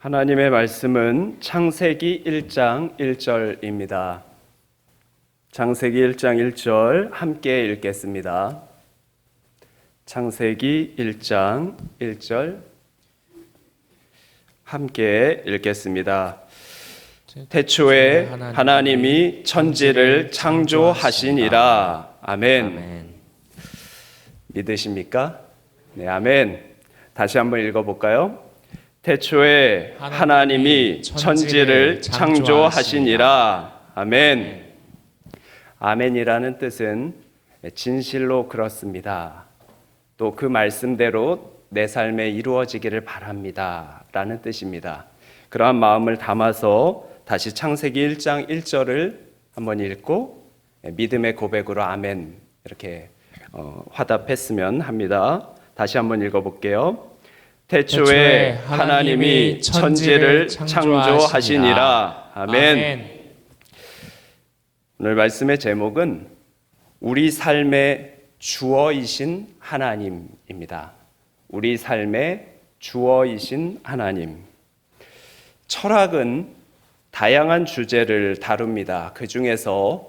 하나님의 말씀은 창세기 1장 1절입니다. 창세기 1장 1절 함께 읽겠습니다. 창세기 1장 1절 함께 읽겠습니다. 태초에 하나님이 천지를 창조하시니라. 아멘. 믿으십니까? 네, 아멘. 다시 한번 읽어볼까요? 태초에 하나님이 천지를 창조하시니라. 아멘. 아멘이라는 뜻은 진실로 그렇습니다. 또 그 말씀대로 내 삶에 이루어지기를 바랍니다. 라는 뜻입니다. 그러한 마음을 담아서 다시 창세기 1장 1절을 한번 읽고 믿음의 고백으로 아멘 이렇게 화답했으면 합니다. 다시 한번 읽어볼게요. 태초에 하나님이 천지를 창조하시니라. 아멘. 오늘 말씀의 제목은 우리 삶의 주어이신 하나님입니다. 우리 삶의 주어이신 하나님. 철학은 다양한 주제를 다룹니다. 그 중에서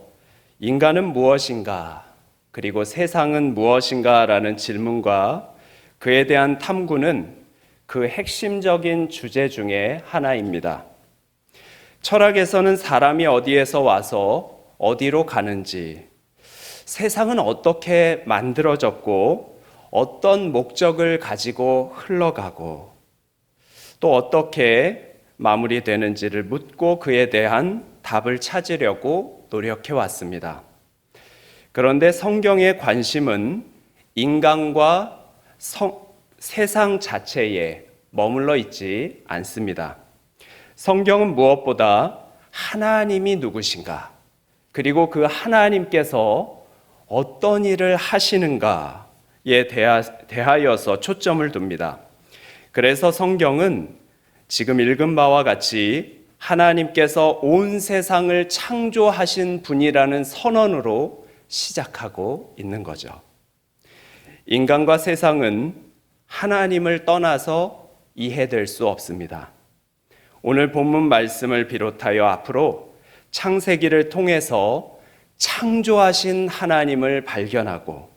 인간은 무엇인가, 그리고 세상은 무엇인가라는 질문과 그에 대한 탐구는 그 핵심적인 주제 중에 하나입니다. 철학에서는 사람이 어디에서 와서 어디로 가는지, 세상은 어떻게 만들어졌고 어떤 목적을 가지고 흘러가고 또 어떻게 마무리되는지를 묻고 그에 대한 답을 찾으려고 노력해 왔습니다. 그런데 성경의 관심은 인간과 세상 자체에 머물러 있지 않습니다. 성경은 무엇보다 하나님이 누구신가, 그리고 그 하나님께서 어떤 일을 하시는가에 대하여서 초점을 둡니다. 그래서 성경은 지금 읽은 바와 같이 하나님께서 온 세상을 창조하신 분이라는 선언으로 시작하고 있는 거죠. 인간과 세상은 하나님을 떠나서 이해될 수 없습니다. 오늘 본문 말씀을 비롯하여 앞으로 창세기를 통해서 창조하신 하나님을 발견하고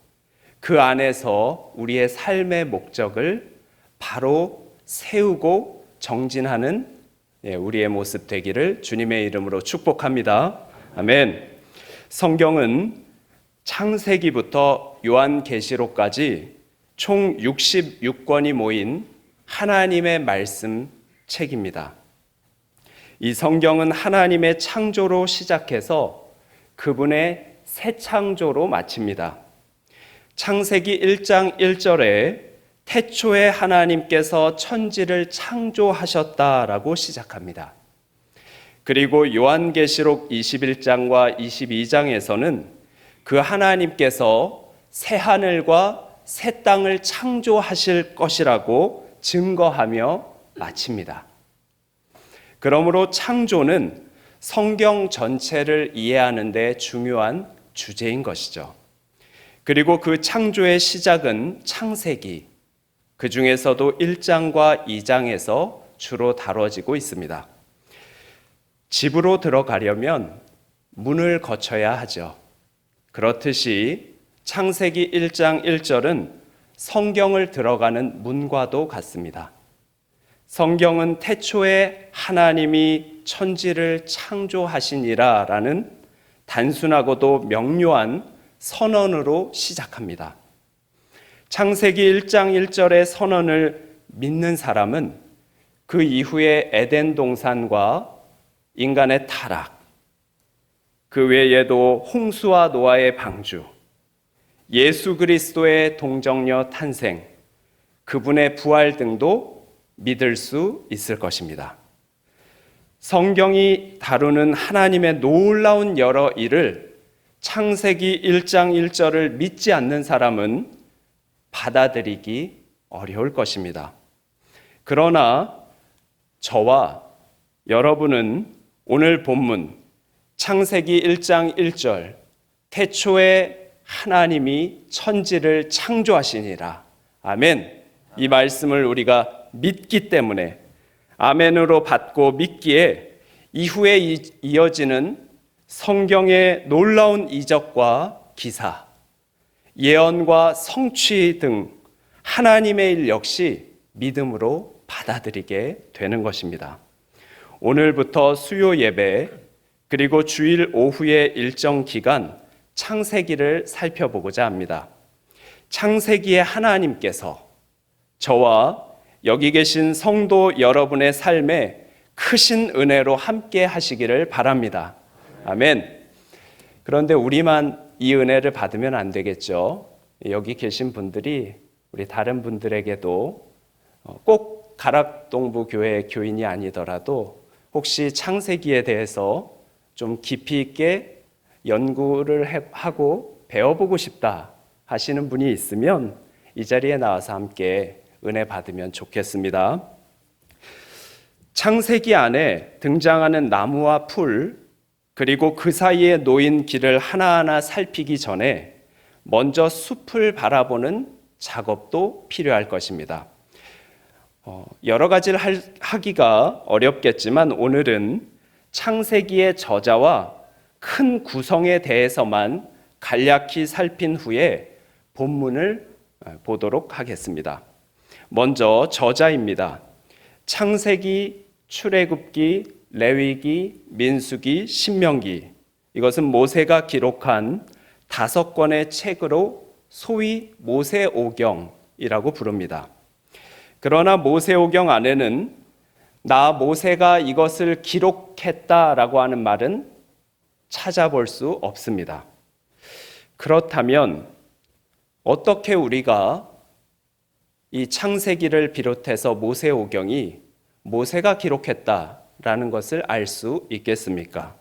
그 안에서 우리의 삶의 목적을 바로 세우고 정진하는 우리의 모습 되기를 주님의 이름으로 축복합니다. 아멘. 성경은 창세기부터 요한계시록까지 총 66권이 모인 하나님의 말씀 책입니다. 이 성경은 하나님의 창조로 시작해서 그분의 새 창조로 마칩니다. 창세기 1장 1절에 태초에 하나님께서 천지를 창조하셨다라고 시작합니다. 그리고 요한계시록 21장과 22장에서는 그 하나님께서 새 하늘과 새 땅을 창조하실 것이라고 증거하며 마칩니다. 그러므로 창조는 성경 전체를 이해하는 데 중요한 주제인 것이죠. 그리고 그 창조의 시작은 창세기, 그 중에서도 1장과 2장에서 주로 다뤄지고 있습니다. 집으로 들어가려면 문을 거쳐야 하죠. 그렇듯이 창세기 1장 1절은 성경을 들어가는 문과도 같습니다. 성경은 태초에 하나님이 천지를 창조하시니라 라는 단순하고도 명료한 선언으로 시작합니다. 창세기 1장 1절의 선언을 믿는 사람은 그 이후에 에덴 동산과 인간의 타락, 그 외에도 홍수와 노아의 방주, 예수 그리스도의 동정녀 탄생, 그분의 부활 등도 믿을 수 있을 것입니다. 성경이 다루는 하나님의 놀라운 여러 일을 창세기 1장 1절을 믿지 않는 사람은 받아들이기 어려울 것입니다. 그러나 저와 여러분은 오늘 본문 창세기 1장 1절 태초에 하나님이 천지를 창조하시니라. 아멘. 이 말씀을 우리가 믿기 때문에 아멘으로 받고 믿기에 이후에 이어지는 성경의 놀라운 이적과 기사, 예언과 성취 등 하나님의 일 역시 믿음으로 받아들이게 되는 것입니다. 오늘부터 수요 예배 그리고 주일 오후의 일정 기간 창세기를 살펴보고자 합니다. 창세기의 하나님께서 저와 여기 계신 성도 여러분의 삶에 크신 은혜로 함께 하시기를 바랍니다. 아멘. 그런데 우리만 이 은혜를 받으면 안 되겠죠. 여기 계신 분들이 우리 다른 분들에게도 꼭 가락동부 교회 교인이 아니더라도 혹시 창세기에 대해서 좀 깊이 있게 연구를 하고 배워보고 싶다 하시는 분이 있으면 이 자리에 나와서 함께 은혜 받으면 좋겠습니다. 창세기 안에 등장하는 나무와 풀 그리고 그 사이에 놓인 길을 하나하나 살피기 전에 먼저 숲을 바라보는 작업도 필요할 것입니다. 여러 가지를 하기가 어렵겠지만 오늘은 창세기의 저자와 큰 구성에 대해서만 간략히 살핀 후에 본문을 보도록 하겠습니다. 먼저 저자입니다. 창세기, 출애굽기, 레위기, 민수기, 신명기, 이것은 모세가 기록한 5권의 책으로 소위 모세오경이라고 부릅니다. 그러나 모세오경 안에는 나 모세가 이것을 기록했다라고 하는 말은 찾아볼 수 없습니다. 그렇다면 어떻게 우리가 이 창세기를 비롯해서 모세오경이 모세가 기록했다라는 것을 알 수 있겠습니까?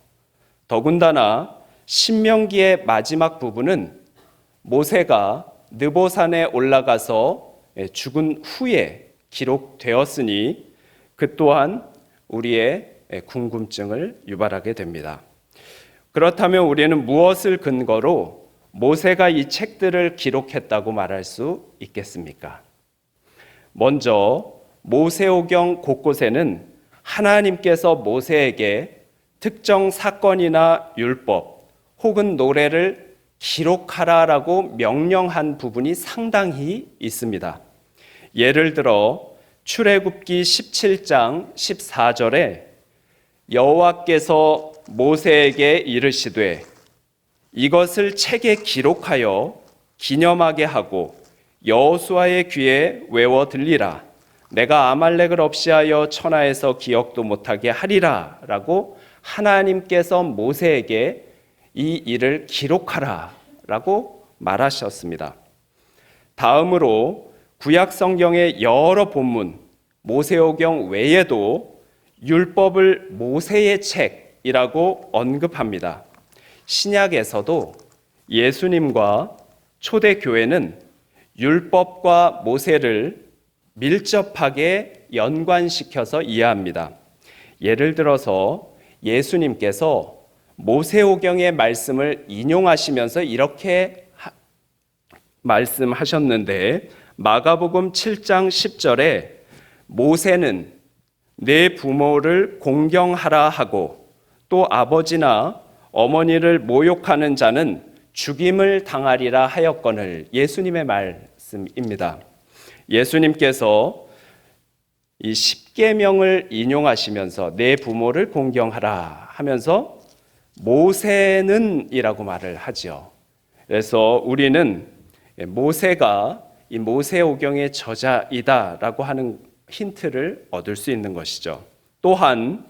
더군다나 신명기의 마지막 부분은 모세가 느보산에 올라가서 죽은 후에 기록되었으니 그 또한 우리의 궁금증을 유발하게 됩니다. 그렇다면 우리는 무엇을 근거로 모세가 이 책들을 기록했다고 말할 수 있겠습니까? 먼저 모세오경 곳곳에는 하나님께서 모세에게 특정 사건이나 율법 혹은 노래를 기록하라라고 명령한 부분이 상당히 있습니다. 예를 들어 출애굽기 17장 14절에 여호와께서 모세에게 이르시되 이것을 책에 기록하여 기념하게 하고 여호수아의 귀에 외워 들리라. 내가 아말렉을 없이하여 천하에서 기억도 못하게 하리라 라고 하나님께서 모세에게 이 일을 기록하라 라고 말하셨습니다. 다음으로 구약 성경의 여러 본문 모세오경 외에도 율법을 모세의 책이라고 언급합니다. 신약에서도 예수님과 초대교회는 율법과 모세를 밀접하게 연관시켜서 이해합니다. 예를 들어서 예수님께서 모세오경의 말씀을 인용하시면서 이렇게 말씀하셨는데 마가복음 7장 10절에 모세는 내 부모를 공경하라 하고 또 아버지나 어머니를 모욕하는 자는 죽임을 당하리라 하였거늘. 예수님의 말씀입니다. 예수님께서 이 십계명을 인용하시면서 내 부모를 공경하라 하면서 모세는 이라고 말을 하죠. 그래서 우리는 모세가 이 모세오경의 저자이다라고 하는 힌트를 얻을 수 있는 것이죠. 또한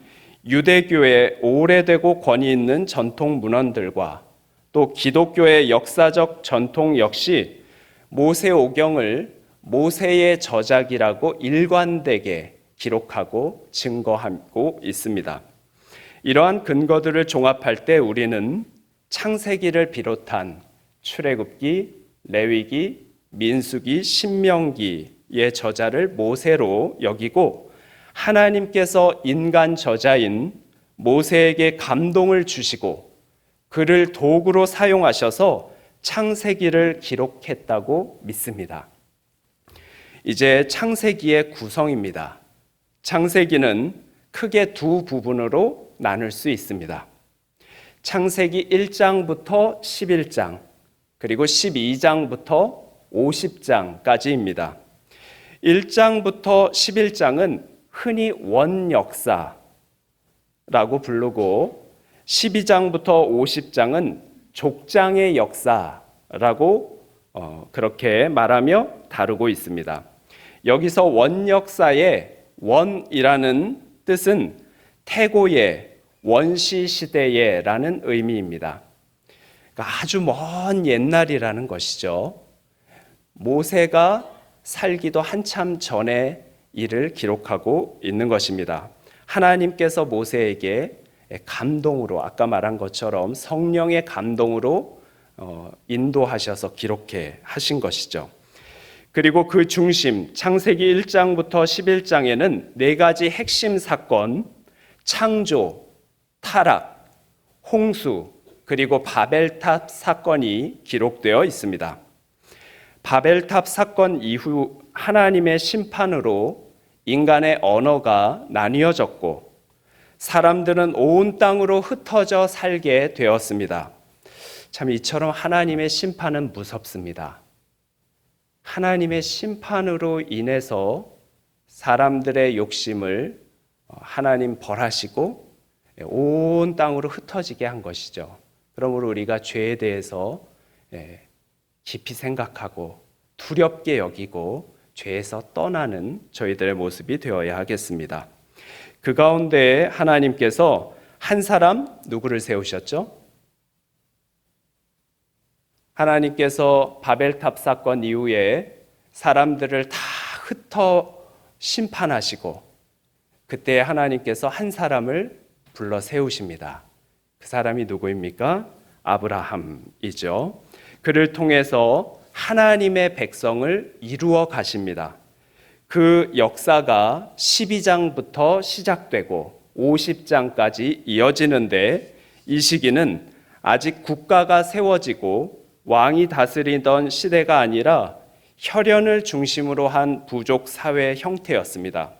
유대교의 오래되고 권위 있는 전통 문헌들과 또 기독교의 역사적 전통 역시 모세오경을 모세의 저작이라고 일관되게 기록하고 증거하고 있습니다. 이러한 근거들을 종합할 때 우리는 창세기를 비롯한 출애굽기, 레위기, 민수기, 신명기의 저자를 모세로 여기고 하나님께서 인간 저자인 모세에게 감동을 주시고 그를 도구로 사용하셔서 창세기를 기록했다고 믿습니다. 이제 창세기의 구성입니다. 창세기는 크게 두 부분으로 나눌 수 있습니다. 창세기 1장부터 11장, 그리고 12장부터 50장까지입니다. 1장부터 11장은 흔히 원역사라고 부르고 12장부터 50장은 족장의 역사라고 그렇게 말하며 다루고 있습니다. 여기서 원역사의 원이라는 뜻은 태고의, 원시시대의 라는 의미입니다. 그러니까 아주 먼 옛날이라는 것이죠. 모세가 살기도 한참 전에 일을 기록하고 있는 것입니다. 하나님께서 모세에게 감동으로, 아까 말한 것처럼 성령의 감동으로 인도하셔서 기록해 하신 것이죠. 그리고 그 중심, 창세기 1장부터 11장에는 네 가지 핵심 사건, 창조, 타락, 홍수, 그리고 바벨탑 사건이 기록되어 있습니다. 바벨탑 사건 이후 하나님의 심판으로 인간의 언어가 나뉘어졌고 사람들은 온 땅으로 흩어져 살게 되었습니다. 참 이처럼 하나님의 심판은 무섭습니다. 하나님의 심판으로 인해서 사람들의 욕심을 하나님 벌하시고 온 땅으로 흩어지게 한 것이죠. 그러므로 우리가 죄에 대해서 깊이 생각하고 두렵게 여기고 죄에서 떠나는 저희들의 모습이 되어야 하겠습니다. 그 가운데 하나님께서 한 사람 누구를 세우셨죠? 하나님께서 바벨탑 사건 이후에 사람들을 다 흩어 심판하시고 그때 하나님께서 한 사람을 불러 세우십니다. 그 사람이 누구입니까? 아브라함이죠. 그를 통해서 하나님의 백성을 이루어 가십니다. 그 역사가 12장부터 시작되고 50장까지 이어지는데 이 시기는 아직 국가가 세워지고 왕이 다스리던 시대가 아니라 혈연을 중심으로 한 부족 사회 형태였습니다.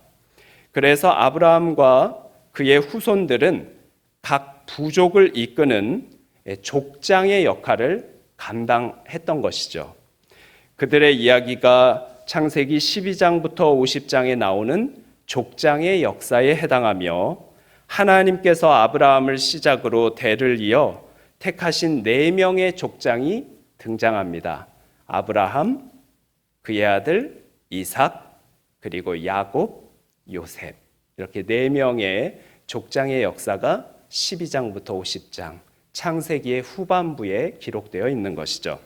그래서 아브라함과 그의 후손들은 각 부족을 이끄는 족장의 역할을 감당했던 것이죠. 그들의 이야기가 창세기 12장부터 50장에 나오는 족장의 역사에 해당하며 하나님께서 아브라함을 시작으로 대를 이어 택하신 4명의 족장이 등장합니다. 아브라함, 그의 아들 이삭, 그리고 야곱, 요셉, 이렇게 4명의 족장의 역사가 12장부터 50장 창세기의 후반부에 기록되어 있는 것이죠.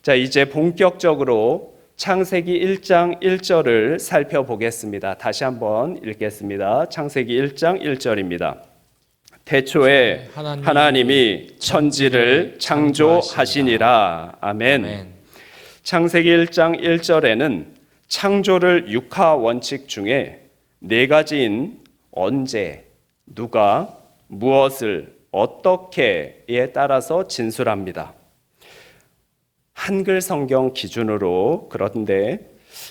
자, 이제 본격적으로 창세기 1장 1절을 살펴보겠습니다. 다시 한번 읽겠습니다. 창세기 1장 1절입니다. 태초에 하나님이 천지를 창조하시니라. 아멘. 창세기 1장 1절에는 창조를 육하 원칙 중에 4가지인 언제, 누가, 무엇을, 어떻게에 따라서 진술합니다. 한글 성경 기준으로 그런데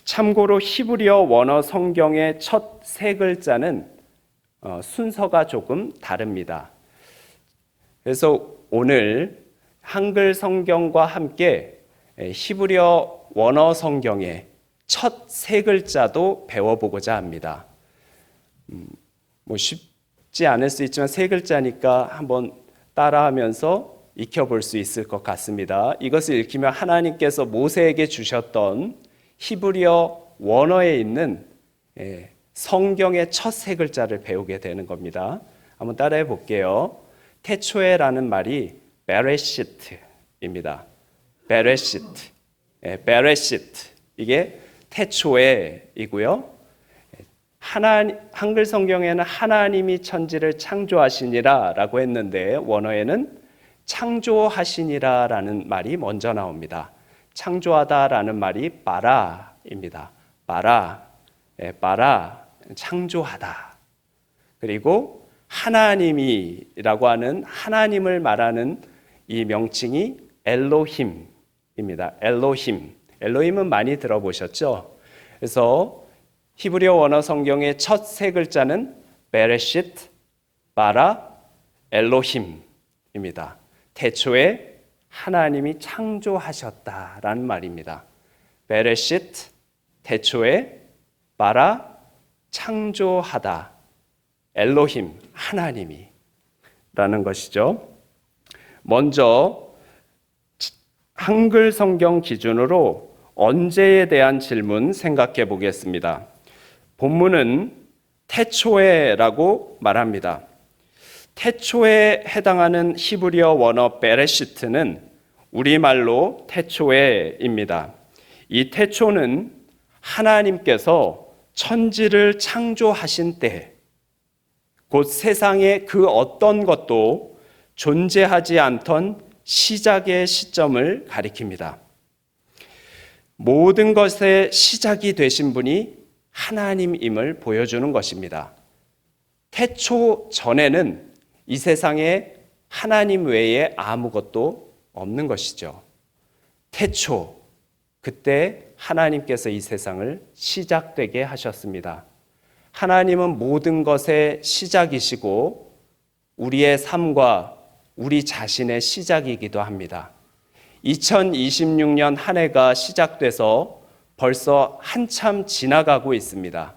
참고로 히브리어 원어 성경의 첫 3글자는 순서가 조금 다릅니다. 그래서 오늘 한글 성경과 함께 히브리어 원어 성경의 첫 3글자도 배워보고자 합니다. 쉽지 않을 수 있지만 3글자니까 한번 따라하면서 익혀볼 수 있을 것 같습니다. 이것을 읽히면 하나님께서 모세에게 주셨던 히브리어 원어에 있는 성경의 첫 3글자를 배우게 되는 겁니다. 한번 따라해 볼게요. 태초에라는 말이 베레시트입니다. 베레시트. 베레시트. 이게 태초에이고요. 한글 성경에는 하나님이 천지를 창조하시니라 라고 했는데 원어에는 창조하시니라 라는 말이 먼저 나옵니다. 창조하다 라는 말이 바라입니다. 바라, 창조하다. 그리고 하나님이라고 하는 하나님을 말하는 이 명칭이 엘로힘입니다. 엘로힘은 많이 들어보셨죠? 그래서 히브리어 원어 성경의 첫 세 글자는 베레시트, 바라, 엘로힘입니다. 태초에 하나님이 창조하셨다라는 말입니다. 베레시트, 태초에, 바라, 창조하다, 엘로힘, 하나님이 라는 것이죠. 먼저 한글 성경 기준으로 언제에 대한 질문 생각해 보겠습니다. 본문은 태초에라고 말합니다. 태초에 해당하는 히브리어 원어 베레시트는 우리말로 태초에입니다. 이 태초는 하나님께서 천지를 창조하신 때, 곧 세상의 그 어떤 것도 존재하지 않던 시작의 시점을 가리킵니다. 모든 것의 시작이 되신 분이 하나님임을 보여주는 것입니다. 태초 전에는 이 세상에 하나님 외에 아무것도 없는 것이죠. 태초, 그때 하나님께서 이 세상을 시작되게 하셨습니다. 하나님은 모든 것의 시작이시고 우리의 삶과 우리 자신의 시작이기도 합니다. 2026년 한 해가 시작돼서 벌써 한참 지나가고 있습니다.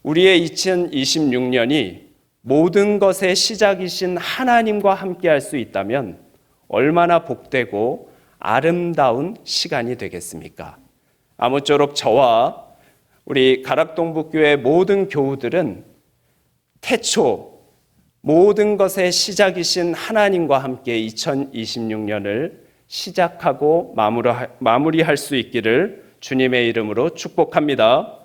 우리의 2026년이 모든 것의 시작이신 하나님과 함께 할 수 있다면 얼마나 복되고 아름다운 시간이 되겠습니까? 아무쪼록 저와 우리 가락동북교회 모든 교우들은 태초 모든 것의 시작이신 하나님과 함께 2026년을 시작하고 마무리할 수 있기를 주님의 이름으로 축복합니다.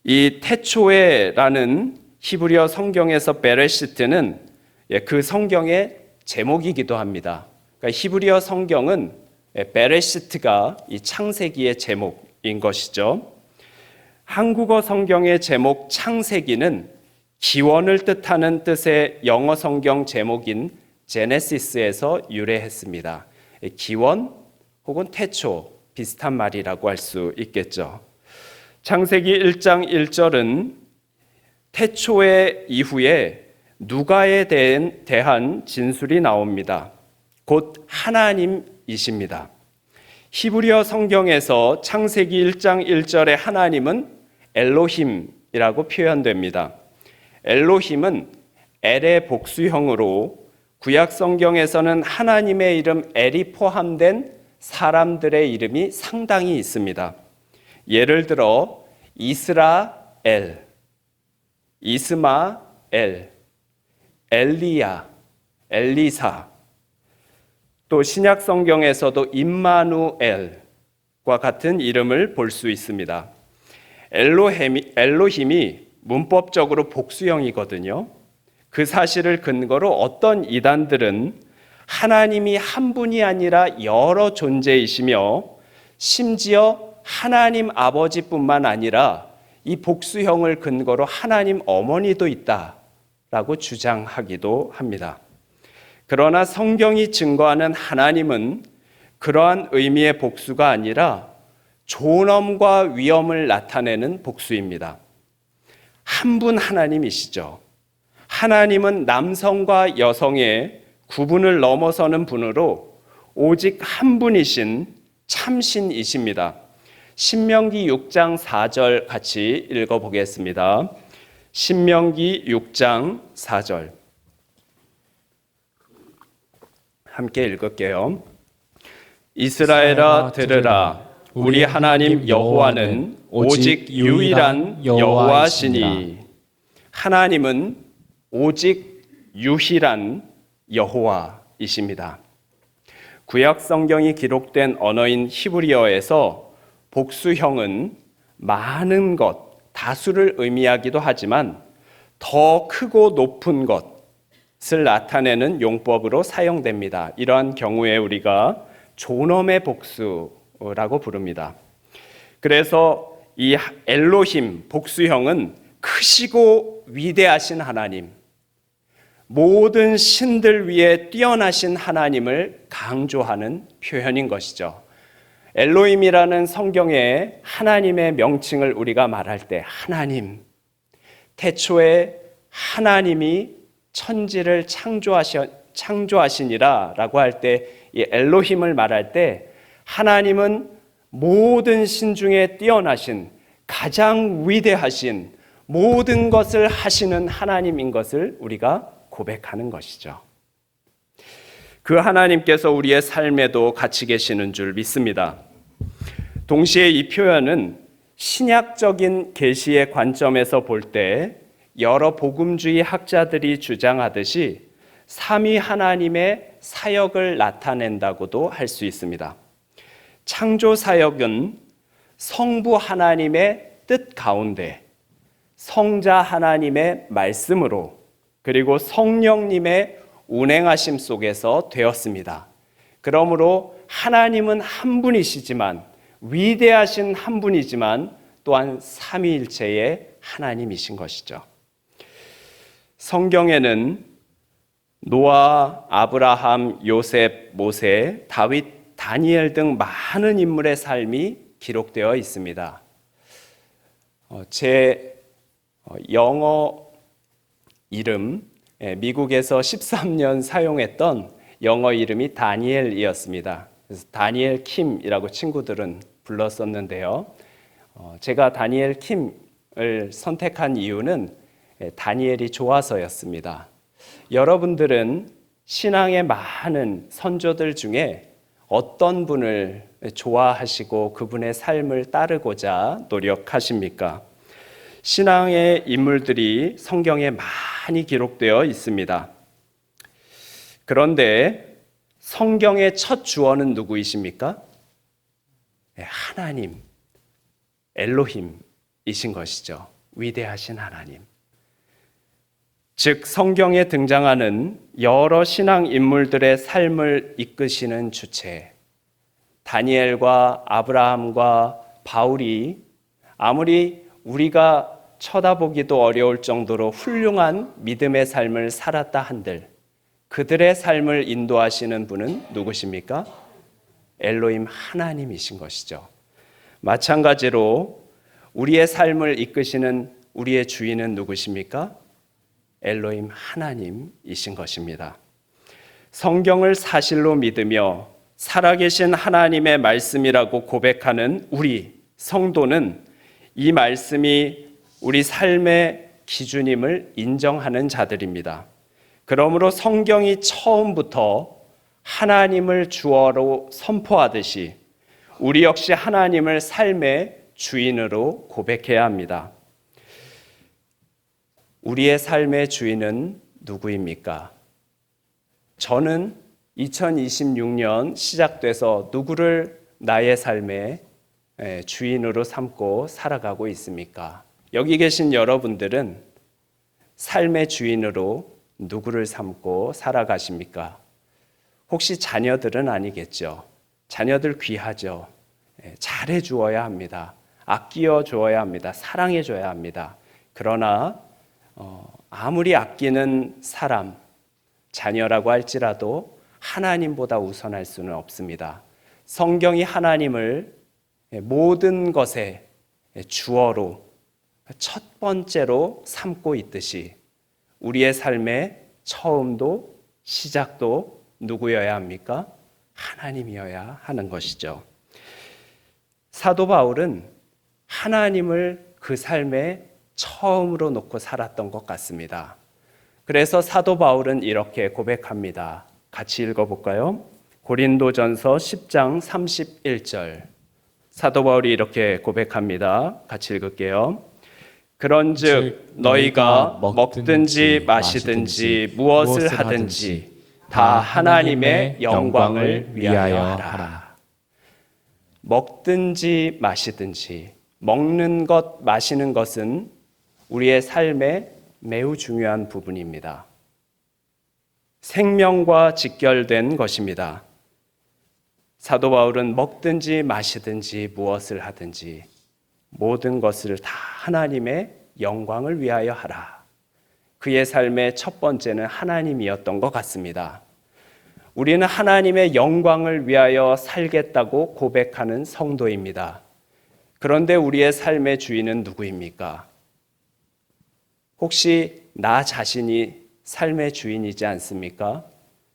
이 태초에라는 히브리어 성경에서 베레시트는 그 성경의 제목이기도 합니다. 그러니까 히브리어 성경은 베레시트가 이 창세기의 제목인 것이죠. 한국어 성경의 제목 창세기는 기원을 뜻하는 뜻의 영어 성경 제목인 제네시스에서 유래했습니다. 기원 혹은 태초 비슷한 말이라고 할 수 있겠죠. 창세기 1장 1절은 태초의 이후에 누가에 대한 진술이 나옵니다. 곧 하나님이십니다. 히브리어 성경에서 창세기 1장 1절의 하나님은 엘로힘이라고 표현됩니다. 엘로힘은 엘의 복수형으로 구약 성경에서는 하나님의 이름 엘이 포함된 사람들의 이름이 상당히 있습니다. 예를 들어 이스라엘, 이스마엘, 엘리야, 엘리사, 또 신약 성경에서도 임마누엘과 같은 이름을 볼 수 있습니다. 엘로힘이 문법적으로 복수형이거든요. 그 사실을 근거로 어떤 이단들은 하나님이 한 분이 아니라 여러 존재이시며 심지어 하나님 아버지뿐만 아니라 이 복수형을 근거로 하나님 어머니도 있다라고 주장하기도 합니다. 그러나 성경이 증거하는 하나님은 그러한 의미의 복수가 아니라 존엄과 위엄을 나타내는 복수입니다. 한 분 하나님이시죠. 하나님은 남성과 여성의 구분을 넘어서는 분으로 오직 한 분이신 참신이십니다. 신명기 6장 4절 같이 읽어보겠습니다. 신명기 6장 4절 함께 읽을게요. 이스라엘아 들으라. 우리 하나님 여호와는 오직 유일한 여호와시니. 하나님은 오직 유일한 여호와이십니다. 구약 성경이 기록된 언어인 히브리어에서 복수형은 많은 것, 다수를 의미하기도 하지만 더 크고 높은 것을 나타내는 용법으로 사용됩니다. 이러한 경우에 우리가 존엄의 복수라고 부릅니다. 그래서 이 엘로힘 복수형은 크시고 위대하신 하나님, 모든 신들 위에 뛰어나신 하나님을 강조하는 표현인 것이죠. 엘로힘이라는 성경에 하나님의 명칭을 우리가 말할 때 하나님, 태초에 하나님이 천지를 창조하시니라 라고 할 때 이 엘로힘을 말할 때 하나님은 모든 신 중에 뛰어나신 가장 위대하신 모든 것을 하시는 하나님인 것을 우리가 고백하는 것이죠. 그 하나님께서 우리의 삶에도 같이 계시는 줄 믿습니다. 동시에 이 표현은 신약적인 계시의 관점에서 볼 때 여러 복음주의 학자들이 주장하듯이 삼위 하나님의 사역을 나타낸다고도 할 수 있습니다. 창조 사역은 성부 하나님의 뜻 가운데 성자 하나님의 말씀으로 그리고 성령님의 운행하심 속에서 되었습니다. 그러므로 하나님은 한 분이시지만 위대하신 한 분이지만 또한 삼위일체의 하나님이신 것이죠. 성경에는 노아, 아브라함, 요셉, 모세, 다윗, 다니엘 등 많은 인물의 삶이 기록되어 있습니다. 제 영어 이름, 미국에서 13년 사용했던 영어 이름이 다니엘이었습니다. 그래서 다니엘 킴이라고 친구들은 불렀었는데요. 제가 다니엘 킴을 선택한 이유는 다니엘이 좋아서였습니다. 여러분들은 신앙의 많은 선조들 중에 어떤 분을 좋아하시고 그분의 삶을 따르고자 노력하십니까? 신앙의 인물들이 성경에 많이 기록되어 있습니다. 그런데 성경의 첫 주어는 누구이십니까? 하나님, 엘로힘이신 것이죠. 위대하신 하나님. 즉 성경에 등장하는 여러 신앙 인물들의 삶을 이끄시는 주체, 다니엘과 아브라함과 바울이 아무리 우리가 쳐다보기도 어려울 정도로 훌륭한 믿음의 삶을 살았다 한들 그들의 삶을 인도하시는 분은 누구십니까? 엘로힘 하나님이신 것이죠. 마찬가지로 우리의 삶을 이끄시는 우리의 주인은 누구십니까? 엘로힘 하나님이신 것입니다. 성경을 사실로 믿으며 살아계신 하나님의 말씀이라고 고백하는 우리 성도는 이 말씀이 우리 삶의 기준임을 인정하는 자들입니다. 그러므로 성경이 처음부터 하나님을 주어로 선포하듯이 우리 역시 하나님을 삶의 주인으로 고백해야 합니다. 우리의 삶의 주인은 누구입니까? 저는 2026년 시작돼서 누구를 나의 삶의 주인으로 삼고 살아가고 있습니까? 여기 계신 여러분들은 삶의 주인으로 누구를 삼고 살아가십니까? 혹시 자녀들은 아니겠죠? 자녀들 귀하죠? 잘해 주어야 합니다. 아끼어 주어야 합니다. 사랑해 줘야 합니다. 그러나 아무리 아끼는 사람, 자녀라고 할지라도 하나님보다 우선할 수는 없습니다. 성경이 하나님을 모든 것의 주어로 첫 번째로 삼고 있듯이 우리의 삶의 처음도 시작도 누구여야 합니까? 하나님이어야 하는 것이죠. 사도 바울은 하나님을 그 삶의 처음으로 놓고 살았던 것 같습니다. 그래서 사도 바울은 이렇게 고백합니다. 같이 읽어볼까요? 고린도전서 10장 31절. 사도 바울이 이렇게 고백합니다. 같이 읽을게요. 그런즉 너희가 먹든지 마시든지 무엇을 하든지 다 하나님의 영광을 위하여 하라. 먹든지 마시든지, 먹는 것, 마시는 것은 우리의 삶의 매우 중요한 부분입니다. 생명과 직결된 것입니다. 사도 바울은 먹든지 마시든지 무엇을 하든지 모든 것을 다 하나님의 영광을 위하여 하라. 그의 삶의 첫 번째는 하나님이었던 것 같습니다. 우리는 하나님의 영광을 위하여 살겠다고 고백하는 성도입니다. 그런데 우리의 삶의 주인은 누구입니까? 혹시 나 자신이 삶의 주인이지 않습니까?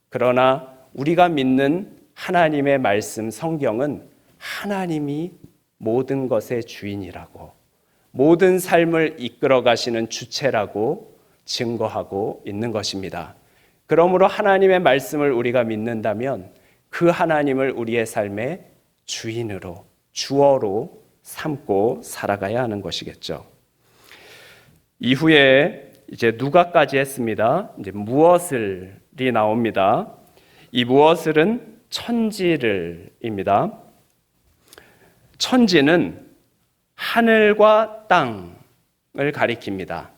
그러나 우리가 믿는 하나님의 말씀 성경은 하나님이 모든 것의 주인이라고, 모든 삶을 이끌어 가시는 주체라고 증거하고 있는 것입니다. 그러므로 하나님의 말씀을 우리가 믿는다면 그 하나님을 우리의 삶의 주인으로, 주어로 삼고 살아가야 하는 것이겠죠. 이후에 이제 누가까지 했습니다. 이제 무엇을이 나옵니다. 이 무엇을은 천지를입니다. 천지는 하늘과 땅을 가리킵니다.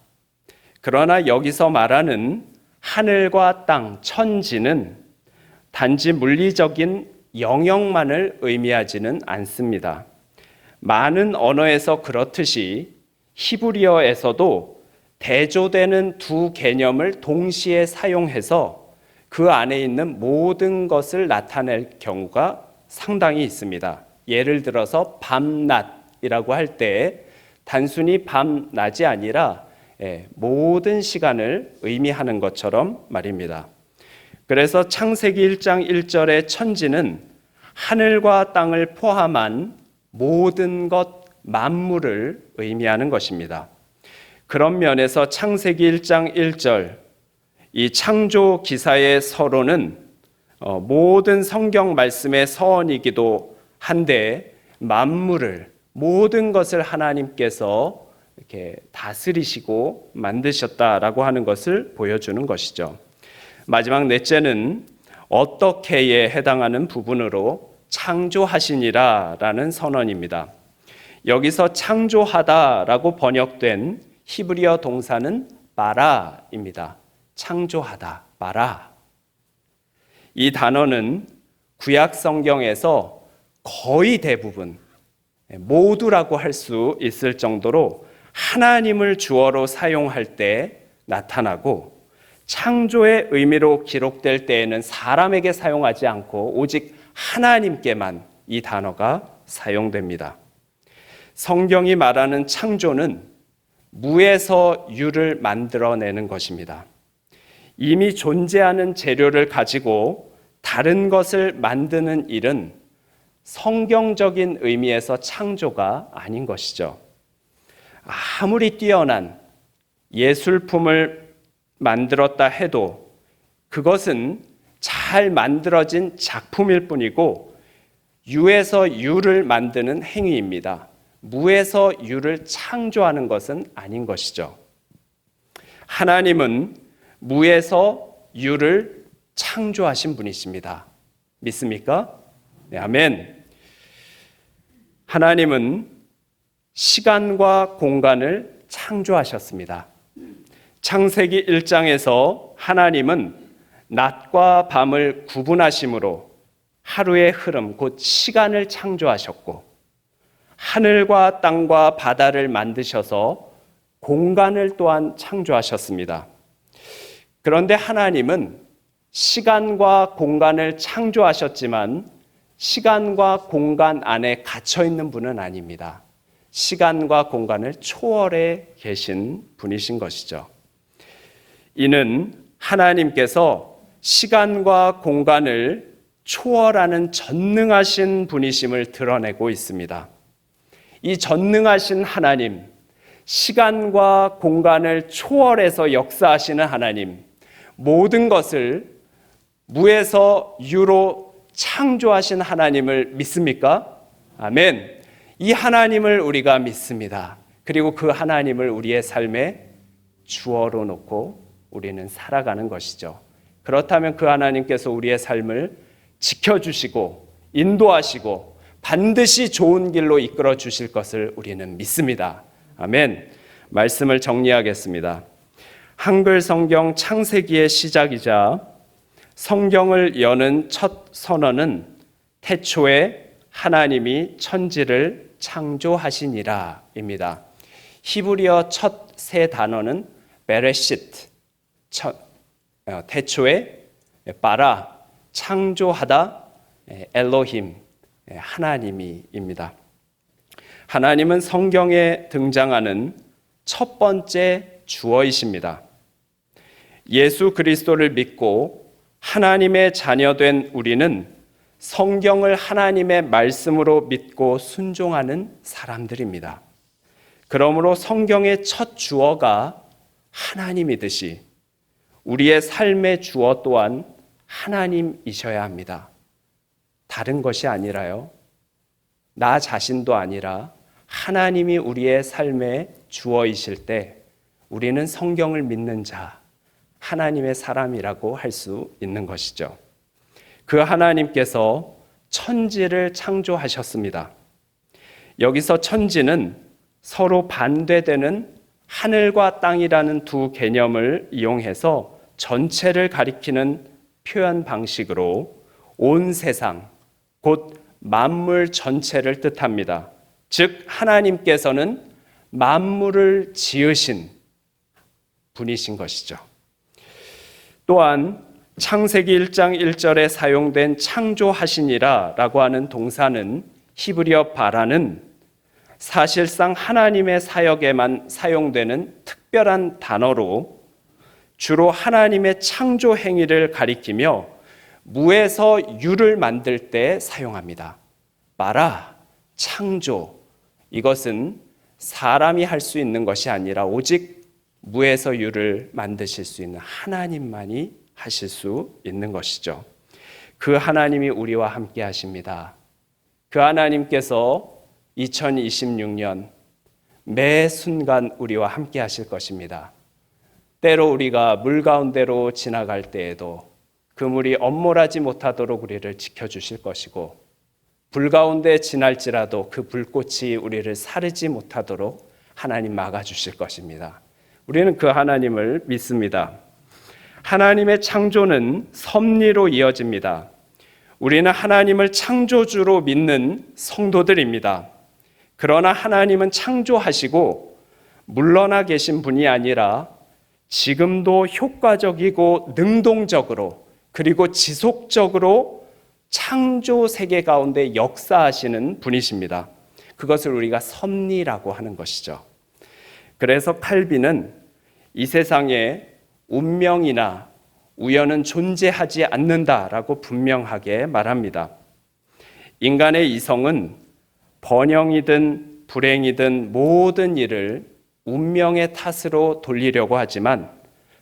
그러나 여기서 말하는 하늘과 땅, 천지는 단지 물리적인 영역만을 의미하지는 않습니다. 많은 언어에서 그렇듯이 히브리어에서도 대조되는 두 개념을 동시에 사용해서 그 안에 있는 모든 것을 나타낼 경우가 상당히 있습니다. 예를 들어서 밤낮이라고 할 때 단순히 밤낮이 아니라 모든 시간을 의미하는 것처럼 말입니다. 그래서 창세기 1장 1절의 천지는 하늘과 땅을 포함한 모든 것 만물을 의미하는 것입니다. 그런 면에서 창세기 1장 1절 이 창조 기사의 서론은 모든 성경 말씀의 서원이기도 한데 만물을, 모든 것을 하나님께서 이렇게 다스리시고 만드셨다라고 하는 것을 보여주는 것이죠. 마지막 넷째는 어떻게에 해당하는 부분으로 창조하시니라라는 선언입니다. 여기서 창조하다라고 번역된 히브리어 동사는 바라입니다. 창조하다, 바라. 이 단어는 구약 성경에서 거의 대부분, 모두라고 할 수 있을 정도로 하나님을 주어로 사용할 때 나타나고, 창조의 의미로 기록될 때에는 사람에게 사용하지 않고 오직 하나님께만 이 단어가 사용됩니다. 성경이 말하는 창조는 무에서 유를 만들어내는 것입니다. 이미 존재하는 재료를 가지고 다른 것을 만드는 일은 성경적인 의미에서 창조가 아닌 것이죠. 아무리 뛰어난 예술품을 만들었다 해도 그것은 잘 만들어진 작품일 뿐이고 유에서 유를 만드는 행위입니다. 무에서 유를 창조하는 것은 아닌 것이죠. 하나님은 무에서 유를 창조하신 분이십니다. 믿습니까? 네, 아멘. 하나님은 시간과 공간을 창조하셨습니다. 창세기 1장에서 하나님은 낮과 밤을 구분하심으로 하루의 흐름, 곧 시간을 창조하셨고, 하늘과 땅과 바다를 만드셔서 공간을 또한 창조하셨습니다. 그런데 하나님은 시간과 공간을 창조하셨지만 시간과 공간 안에 갇혀 있는 분은 아닙니다. 시간과 공간을 초월해 계신 분이신 것이죠. 이는 하나님께서 시간과 공간을 초월하는 전능하신 분이심을 드러내고 있습니다. 이 전능하신 하나님, 시간과 공간을 초월해서 역사하시는 하나님, 모든 것을 무에서 유로 창조하신 하나님을 믿습니까? 아멘. 이 하나님을 우리가 믿습니다. 그리고 그 하나님을 우리의 삶에 주어로 놓고 우리는 살아가는 것이죠. 그렇다면 그 하나님께서 우리의 삶을 지켜주시고 인도하시고 반드시 좋은 길로 이끌어 주실 것을 우리는 믿습니다. 아멘. 말씀을 정리하겠습니다. 한글 성경 창세기의 시작이자 성경을 여는 첫 선언은 태초에 하나님이 천지를 창조하시니라입니다. 히브리어 첫 세 단어는 베레시트, 태초에, 바라, 창조하다, 엘로힘, 하나님이입니다. 하나님은 성경에 등장하는 첫 번째 주어이십니다. 예수 그리스도를 믿고 하나님의 자녀된 우리는 성경을 하나님의 말씀으로 믿고 순종하는 사람들입니다. 그러므로 성경의 첫 주어가 하나님이듯이 우리의 삶의 주어 또한 하나님이셔야 합니다. 다른 것이 아니라요. 나 자신도 아니라 하나님이 우리의 삶의 주어이실 때 우리는 성경을 믿는 자, 하나님의 사람이라고 할 수 있는 것이죠. 그 하나님께서 천지를 창조하셨습니다. 여기서 천지는 서로 반대되는 하늘과 땅이라는 두 개념을 이용해서 전체를 가리키는 표현 방식으로 온 세상, 곧 만물 전체를 뜻합니다. 즉 하나님께서는 만물을 지으신 분이신 것이죠. 또한 창세기 1장 1절에 사용된 창조하시니라 라고 하는 동사는 히브리어 바라는 사실상 하나님의 사역에만 사용되는 특별한 단어로 주로 하나님의 창조 행위를 가리키며 무에서 유를 만들 때 사용합니다. 바라, 창조, 이것은 사람이 할 수 있는 것이 아니라 오직 무에서 유를 만드실 수 있는 하나님만이 하실 수 있는 것이죠. 그 하나님이 우리와 함께 하십니다. 그 하나님께서 2026년 매 순간 우리와 함께 하실 것입니다. 때로 우리가 물 가운데로 지나갈 때에도 그 물이 엄몰하지 못하도록 우리를 지켜주실 것이고, 불 가운데 지날지라도 그 불꽃이 우리를 사르지 못하도록 하나님 막아주실 것입니다. 우리는 그 하나님을 믿습니다. 하나님의 창조는 섭리로 이어집니다. 우리는 하나님을 창조주로 믿는 성도들입니다. 그러나 하나님은 창조하시고 물러나 계신 분이 아니라 지금도 효과적이고 능동적으로 그리고 지속적으로 창조 세계 가운데 역사하시는 분이십니다. 그것을 우리가 섭리라고 하는 것이죠. 그래서 칼빈은 이 세상에 운명이나 우연은 존재하지 않는다라고 분명하게 말합니다. 인간의 이성은 번영이든 불행이든 모든 일을 운명의 탓으로 돌리려고 하지만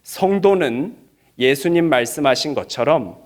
성도는 예수님 말씀하신 것처럼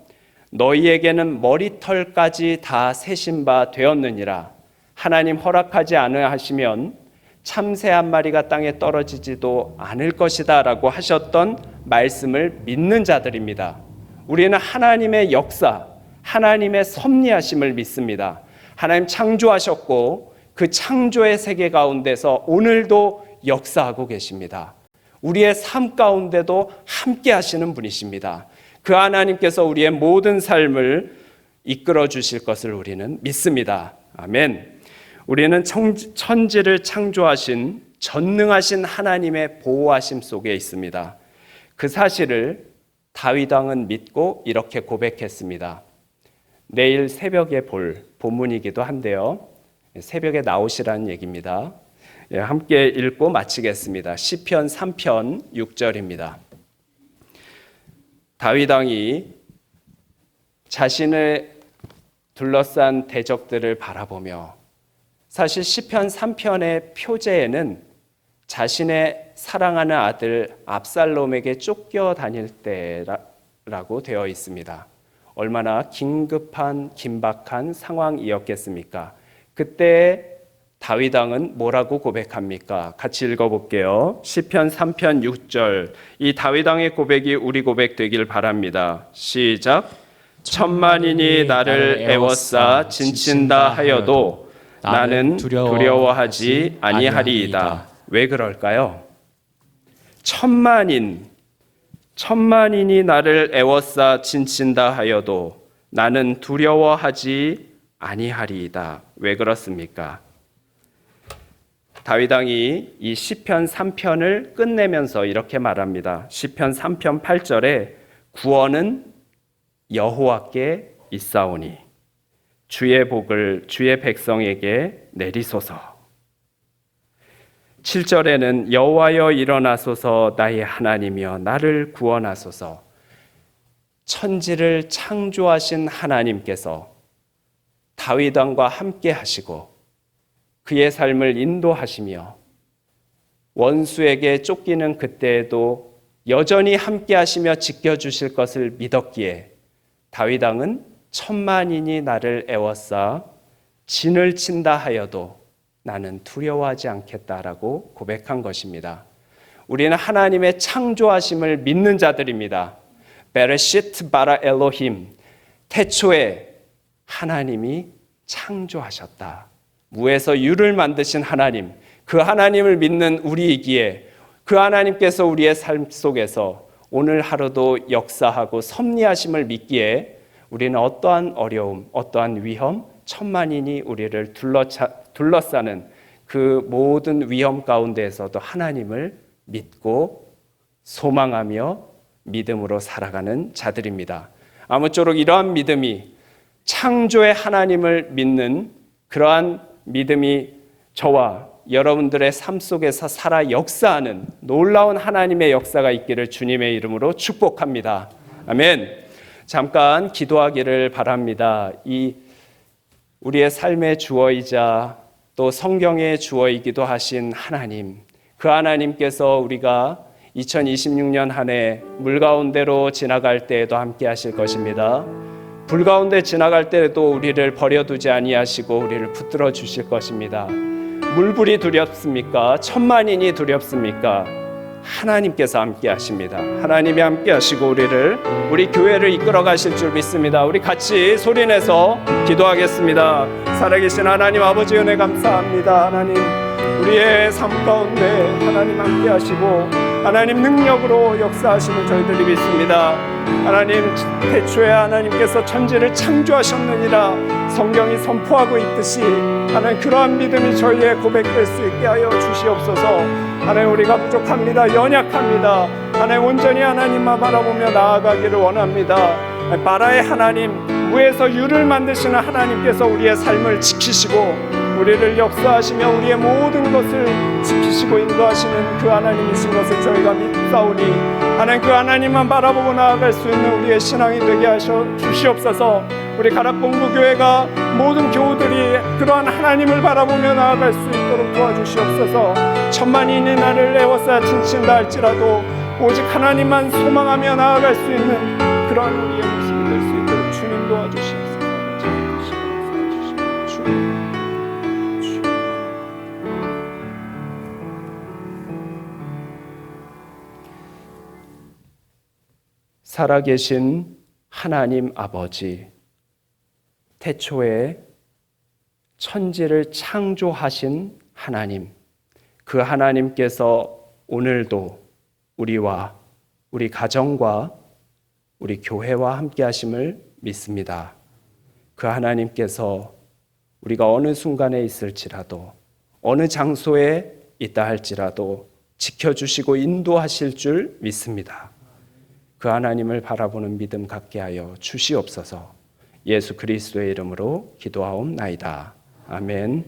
너희에게는 머리털까지 다 세신 바 되었느니라. 하나님 허락하지 않으시면 참새 한 마리가 땅에 떨어지지도 않을 것이다 라고 하셨던 말씀을 믿는 자들입니다. 우리는 하나님의 역사, 하나님의 섭리하심을 믿습니다. 하나님 창조하셨고 그 창조의 세계 가운데서 오늘도 역사하고 계십니다. 우리의 삶 가운데도 함께 하시는 분이십니다. 그 하나님께서 우리의 모든 삶을 이끌어 주실 것을 우리는 믿습니다. 아멘. 우리는 천지를 창조하신 전능하신 하나님의 보호하심 속에 있습니다. 그 사실을 다윗 왕은 믿고 이렇게 고백했습니다. 내일 새벽에 볼 본문이기도 한데요. 새벽에 나오시라는 얘기입니다. 함께 읽고 마치겠습니다. 시편 3편 6절입니다. 다윗 왕이 자신을 둘러싼 대적들을 바라보며, 사실 시편 3편의 표제에는 자신의 사랑하는 아들 압살롬에게 쫓겨 다닐 때라고 되어 있습니다. 얼마나 긴급한 긴박한 상황이었겠습니까? 그때 다윗 왕은 뭐라고 고백합니까? 같이 읽어볼게요. 시편 3편 6절. 이 다윗 왕의 고백이 우리 고백 되길 바랍니다. 시작. 천만인이 나를 애워싸 진친다 하여도 나는 두려워하지 아니하리이다. 왜 그럴까요? 천만인이 나를 애워싸 진친다 하여도 나는 두려워하지 아니하리이다. 왜 그렇습니까? 다윗 왕이 이 시편 3편을 끝내면서 이렇게 말합니다. 시편 3편 8절에 구원은 여호와께 있사오니 주의 복을 주의 백성에게 내리소서. 7절에는 여호와여 일어나소서 나의 하나님이여 나를 구원하소서. 천지를 창조하신 하나님께서 다윗 왕과 함께 하시고 그의 삶을 인도하시며 원수에게 쫓기는 그때에도 여전히 함께 하시며 지켜주실 것을 믿었기에 다윗 왕은 천만인이 나를 애워싸 진을 친다 하여도 나는 두려워하지 않겠다라고 고백한 것입니다. 우리는 하나님의 창조하심을 믿는 자들입니다. 베레시트 바라 엘로힘, 태초에 하나님이 창조하셨다. 무에서 유를 만드신 하나님, 그 하나님을 믿는 우리이기에 그 하나님께서 우리의 삶 속에서 오늘 하루도 역사하고 섭리하심을 믿기에 우리는 어떠한 어려움, 어떠한 위험, 천만인이 우리를 둘러싸는 그 모든 위험 가운데에서도 하나님을 믿고 소망하며 믿음으로 살아가는 자들입니다. 아무쪼록 이러한 믿음이 창조의 하나님을 믿는 그러한 믿음이 저와 여러분들의 삶 속에서 살아 역사하는 놀라운 하나님의 역사가 있기를 주님의 이름으로 축복합니다. 아멘. 잠깐 기도하기를 바랍니다. 이 우리의 삶의 주어이자 또 성경의 주어이기도 하신 하나님, 그 하나님께서 우리가 2026년 한 해 물 가운데로 지나갈 때에도 함께 하실 것입니다. 불 가운데 지나갈 때에도 우리를 버려두지 아니하시고 우리를 붙들어 주실 것입니다. 물불이 두렵습니까? 천만인이 두렵습니까? 하나님께서 함께 하십니다. 하나님이 함께 하시고 우리 교회를 이끌어 가실 줄 믿습니다. 우리 같이 소리내서 기도하겠습니다. 살아계신 하나님 아버지 은혜 감사합니다. 하나님 우리의 삶 가운데 하나님 함께 하시고 하나님 능력으로 역사하심을 저희들이 믿습니다. 하나님 태초에 하나님께서 천지를 창조하셨느니라 성경이 선포하고 있듯이 하나님 그러한 믿음이 저희의 고백될 수 있게 하여 주시옵소서. 하나님 우리가 부족합니다. 연약합니다. 하나님 온전히 하나님만 바라보며 나아가기를 원합니다. 바라의 하나님, 무에서 유를 만드시는 하나님께서 우리의 삶을 지키시고 우리를 역사하시며 우리의 모든 것을 지키시고 인도하시는 그 하나님이신 것을 저희가 믿사오니 하나님 그 하나님만 바라보고 나아갈 수 있는 우리의 신앙이 되게 하셔 주시옵소서. 우리 가락공부교회가 모든 교우들이 그러한 하나님을 바라보며 나아갈 수 있도록 도와주시옵소서. 천만인이 나를 애워싸 진친다 할지라도 오직 하나님만 소망하며 나아갈 수 있는 그러한 우리의 모습이 될 수 있도록 주님 도와주시옵소서. 살아계신 하나님 아버지, 태초에 천지를 창조하신 하나님, 그 하나님께서 오늘도 우리와 우리 가정과 우리 교회와 함께 하심을 믿습니다. 그 하나님께서 우리가 어느 순간에 있을지라도 어느 장소에 있다 할지라도 지켜주시고 인도하실 줄 믿습니다. 그 하나님을 바라보는 믿음 갖게 하여 주시옵소서. 예수 그리스도의 이름으로 기도하옵나이다. 아멘.